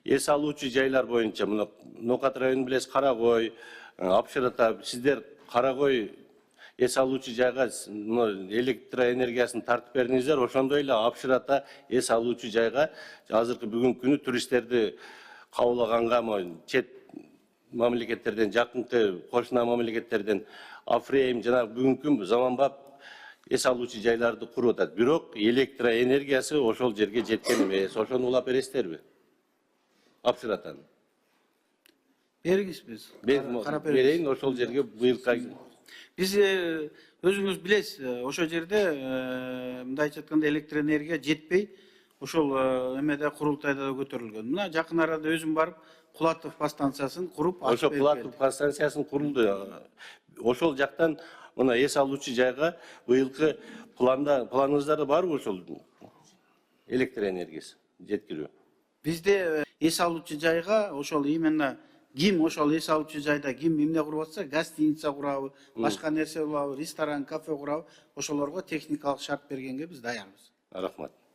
эс алуучу жайлар боюнча мына Нокат районун билесиз, Карагой, Апшырата, сиздер Карагой эс алуучу жайга электроэнергиясын тартып бердиңиздер, ошондой эле Апшырата эс алуучу жайга азыркы бүгүнкү күнү туристтерди кабылганга чет мамлекеттерден, жакынкы кошуна мамлекеттерден Афрейм жана бүгүнкү заманбап эс алуучу жайларды куруп атат. Бирок электроэнергиясы ошол жерге жеткен эмес. Ошону улап бересиздерби? Апшыратаны. Бериңиз биз. Карап берейин, ошол жерге быйылка. Биз өзүңүз билесиз, ошол жерде мындайча айтканда электроэнергия жетпей, ошол эмеде курултайда да көтөрүлгөн. Мына жакын арада өзүм барып, Кулатов подстанциясын куруп, ошол Кулатов подстанциясын курулду. Ошол жактан мына эс алуучу жайга быйылкы планыңыздарда барбы ошол электроэнергиясы жеткирүү? Бизде эс алуучу жайга ошол именно ким ошол эс алуучу жайда ким эмне куруп атса, гостиница курабы, башка нерсе курабы, ресторан, кафе курабы, ошолорго техникалык шарт бергенге биз даярбыз. Рахмат.